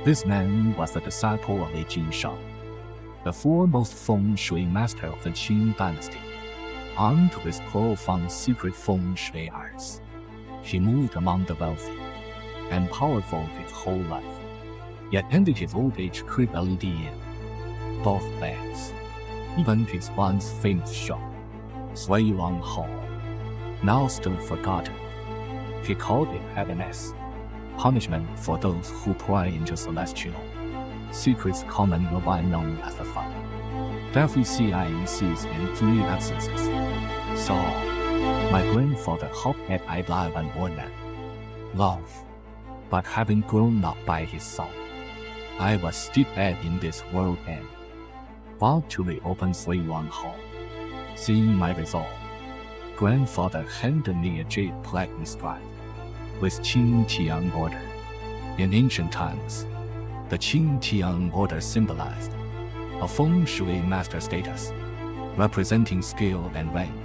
This man was the disciple of Dijo, the foremost Feng Shui master of the Qing dynasty. Armed with profound secret Feng Shui arts, he moved among the wealthy and powerful his whole life, yet ended his old age crippled in both legs. Even his once famous shop, Sui Wang Hall, now still forgotten. He called it happiness, punishment for those who pry into celestial secrets common worldwide known as the fire. WCINCs in 3 absences. So, my grandfather hoped that I'd live and born that love, but having grown up by his side, I was steeped in this world and vowed to reopen Sui Wang Hall. Seeing my resolve, grandfather handed me a jade plaque inscribed with Qing Tian order. In ancient times, the Qing Tian order symbolized a Feng Shui master status, representing skill and rank,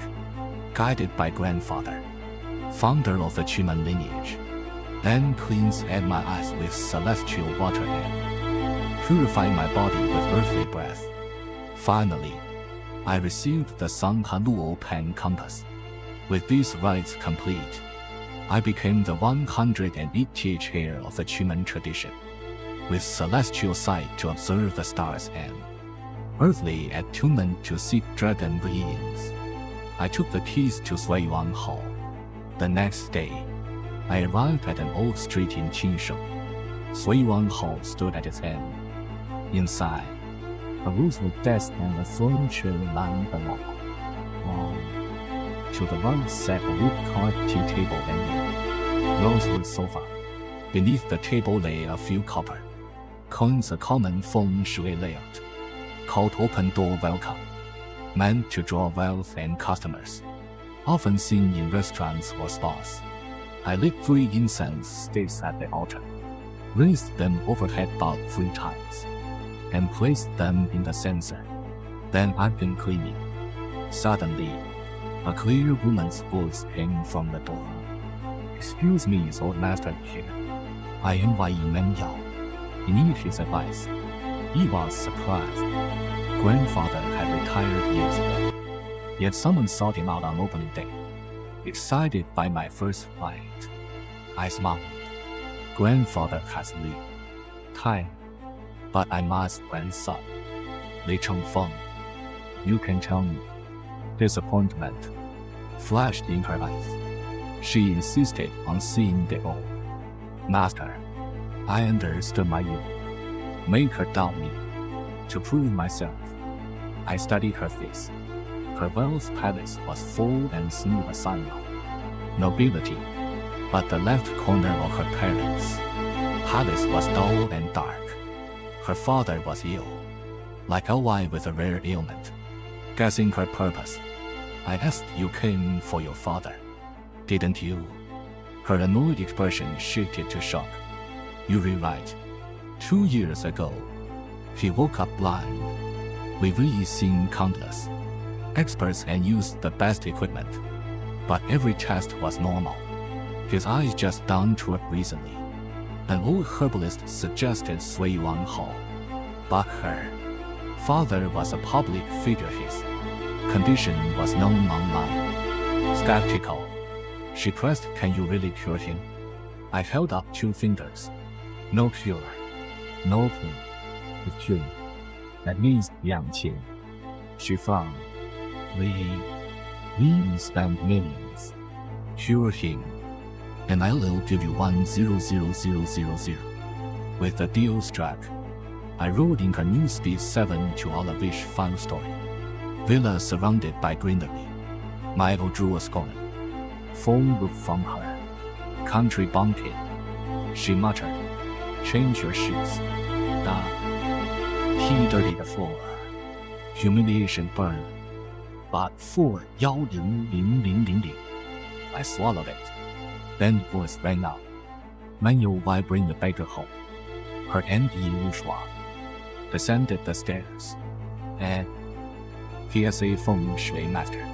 guided by grandfather, founder of the Qunmen lineage, then cleansed my eyes with celestial water and purified my body with earthly breath. Finally, I received the Sangha Luo Pen compass. With these rites complete, I became the 180th heir of the Qunmen tradition, with celestial sight to observe the stars and earthly attunement to seek dragon beings. I took the keys to Sui Wang Hall. The next day, I arrived at an old street in Qingsheng. Sui Wang Hall stood at its end. Inside, a rosewood desk and a furniture lined the wall. To the right sat a wood-carved tea table and a rosewood sofa. Beneath the table lay a few copper coins, a common Feng Shui layout, called open door welcome, meant to draw wealth and customers, often seen in restaurants or spas. I lit 3 incense sticks at the altar, raised them overhead about 3 times, and placed them in the censer. Then I'd been cleaning. Suddenly, a clear woman's voice came from the door. "Excuse me, is old master here? I am Wai Men Yao. He needed his advice." He was surprised. Grandfather had retired years ago, yet someone sought him out on opening day. Excited by my first flight, I smiled. Grandfather has time, but I'm my grandson, Li Chengfeng. You can tell me. Disappointment flashed in her eyes. She insisted on seeing the old master. I understood my youth. Make her doubt me. To prove myself, I studied her face. Her wealth palace was full and smooth as sunlight. Nobility, but the left corner of her parents' palace was dull and dark. Her father was ill, like a wife with a rare ailment. Guessing her purpose, I asked, "You came for your father, didn't you?" Her annoyed expression shifted to shock. "You rewrite. 2 years ago, he woke up blind. We've really seen countless experts and used the best equipment, but every test was normal. His eyes just down to it recently. An old herbalist suggested Sui Wang Hall, but her father was a public figure. His condition was known online." Skeptical, she pressed, "Can you really cure him?" I held up 2 fingers. "No cure, no pain, the cure. That means 2,000. She frowned. We spend millions. Cure him, and I'll give you 1,000,000. With the deal struck, I rode in her new Speed 7 to Olivish Fun Story. Villa surrounded by greenery. Michael drew a scorn. Phone looked from her. "Country bumpkin," she muttered. "Change your shoes." He dirtied the floor. Humiliation burned. But 4,100,000. I swallowed it. Then the voice rang out. "Manual, why bring the beggar home?" Her empty bourgeois descended the stairs. And PSA Feng Shui master.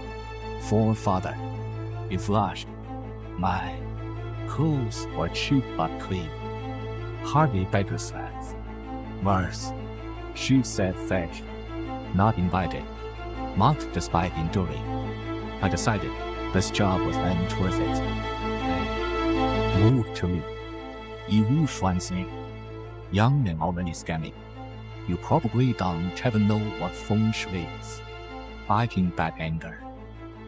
"Forefather," he flushed. "My clothes were cheap but clean. Hardly beggar slats. Worse, she said fetch, not invited, marked despite enduring. I decided this job was then worth it. Move to me. You me. Young and already scamming. You probably don't even know what Feng Shui is. Fighting bad anger.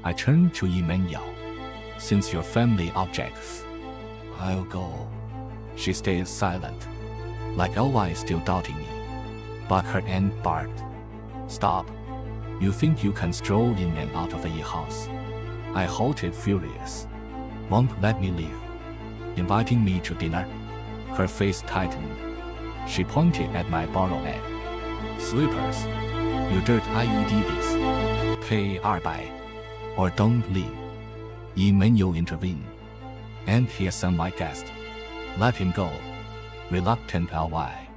I turned to Emmanuel. Since your family objects, I'll go. She stayed silent, like always still doubting me. But her aunt barked. Stop. You think you can stroll in and out of a house? I halted furious. Won't let me leave. Inviting me to dinner? Her face tightened. She pointed at my borrowed egg. Slippers. You dirt IED this. Pay Arbai. Or don't leave. Emmanuel intervened. And here's some my guest. Let him go. Reluctant Ly.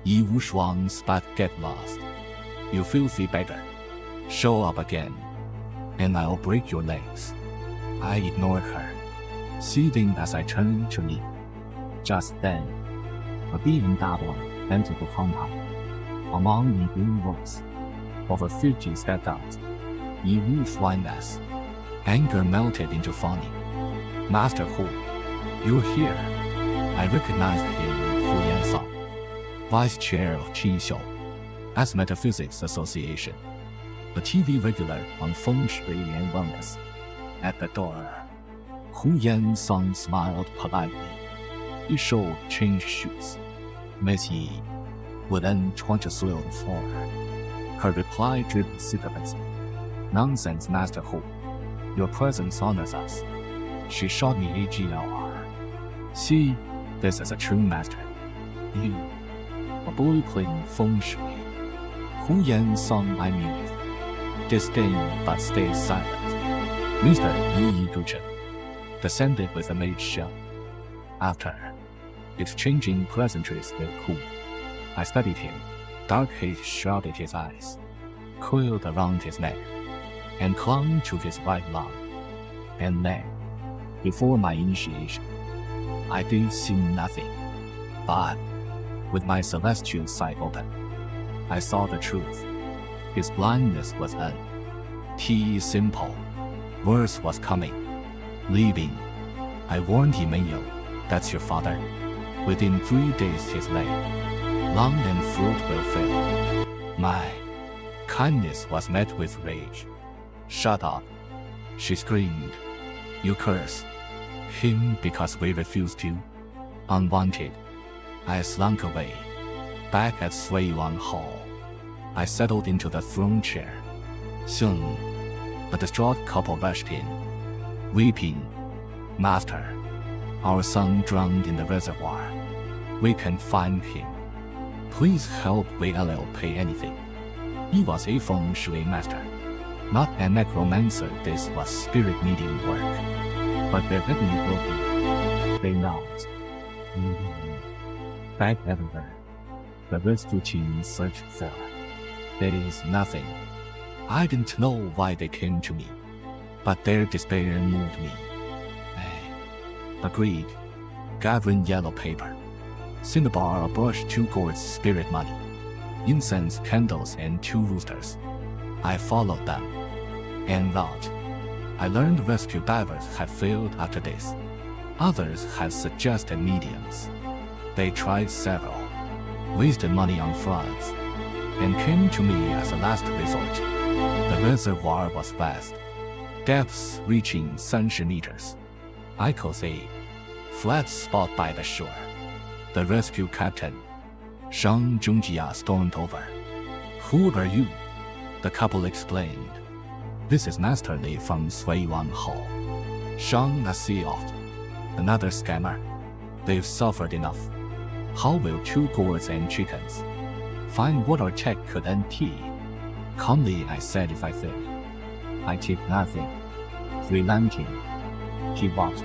Yi Wu Shuang but get lost. You filthy beggar. Show up again. And I'll break your legs. I ignored her, seething as I turned to leave. Just then, a BMW entered the compound. Among the green rows, over 50 stepped out. Yi Wu Shuang us. Anger melted into funny. Master Hu, you're here. I recognized him, Hu Yansang, vice chair of Qinxiu, as Metaphysics Association, a TV regular on Feng Shui and wellness. At the door, Hu Yansang smiled politely. He showed changed shoes. Miss Yi, 我能穿着所有的 floor. Her reply dripped sympathy. Nonsense, Master Hu. Your presence honors us. She shot me AGLR. See, this is a true master. You, a boy playing Feng Shui. Hu Yansang I mean it. Disdain but stay silent. Mr. Yi Zhuchen descended with a made shell. After exchanging pleasantries with Hu, I studied him. Dark haze shrouded his eyes, coiled around his neck, and clung to his right lung. And then, before my initiation, I did see nothing. But, with my celestial sight open, I saw the truth. His blindness was end. T simple. Worse was coming. Leaving. I warned Emmanuel, that's your father. Within 3 days his leg, lung and throat will fail. My kindness was met with rage. Shut up. She screamed. You curse him because we refused you. Unwanted. I slunk away. Back at Sui Yuan Hall, I settled into the throne chair. Soon, a distraught couple rushed in, weeping. Master, our son drowned in the reservoir. We can find him. Please help VLL pay anything. He was a Feng Shui master, not a necromancer. This was spirit medium work. But their heavenly broken. They knelt. Back everywhere. The restitution searched for. There is nothing. I didn't know why they came to me, but their despair moved me. Agreed. Gathering yellow paper. Cinnabar brushed 2 gourds spirit money. Incense, candles, and 2 roosters. I followed them. En route, I learned rescue divers had failed after this. Others had suggested mediums. They tried several, wasted money on frauds, and came to me as a last resort. The reservoir was vast, depths reaching 30 meters. I could see flat spot by the shore. The rescue captain, Shang Zhongjia, stormed over. Who are you? The couple explained. This is Master Li from Sui Yuan Hall. Shang off. Another scammer. They've suffered enough. How will 2 gourds and chickens find what our check could empty? Calmly I said if I failed. I keep nothing. Relenting. He watched.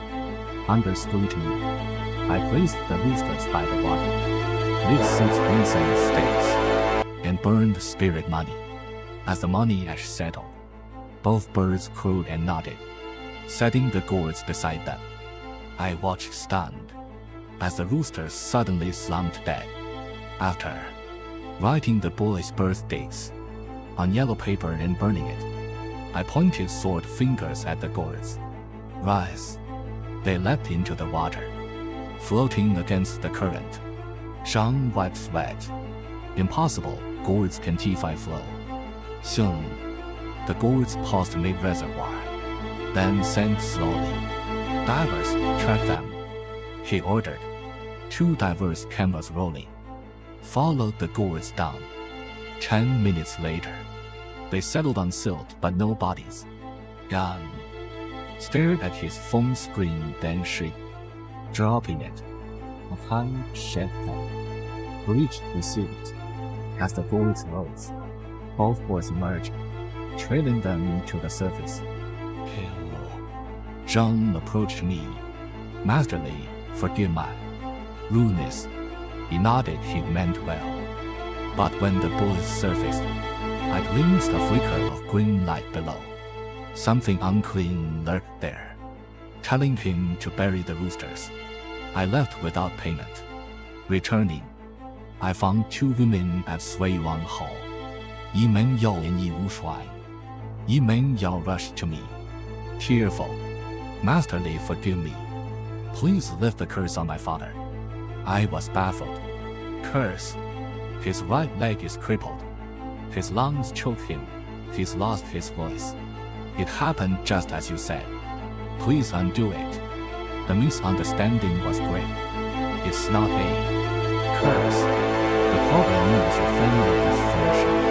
Under scrutiny. I placed the roosters by the water, lit 6 incense sticks, and burned spirit money. As the money ash settled, both birds crowed and nodded, setting the gourds beside them. I watched stunned, as the roosters suddenly slumped dead. After, writing the boy's birth dates on yellow paper and burning it. I pointed sword fingers at the gourds. Rise. They leapt into the water, floating against the current. Zhang wipes wet. Impossible, gourds can defy flow. Soon, the gourds paused mid-reservoir, then sank slowly. Divers, track them, he ordered. 2 diverse cameras rolling, followed the gourds down. 10 minutes later, they settled on silt but no bodies. Gan stared at his phone screen, then shrieked, dropping it. A hand shed them, reached the suit. As the gourds rose, both boys emerged, trailing them to the surface. Kill. Zhang approached me. Masterly, forgive my rudeness. He nodded, he meant well. But when the boys surfaced, I glimpsed a flicker of green light below. Something unclean lurked there, telling him to bury the roosters. I left without payment. Returning, I found 2 women at Sui Wang Hall. Yi Men Yao and Yi Wu Shuai. Yi Men Yao rushed to me, tearful. Masterly, forgive me. Please lift the curse on my father. I was baffled. Curse. His right leg is crippled. His lungs choke him. He's lost his voice. It happened just as you said. Please undo it. The misunderstanding was great. It's not a curse. The problem is your family is Feng Shui.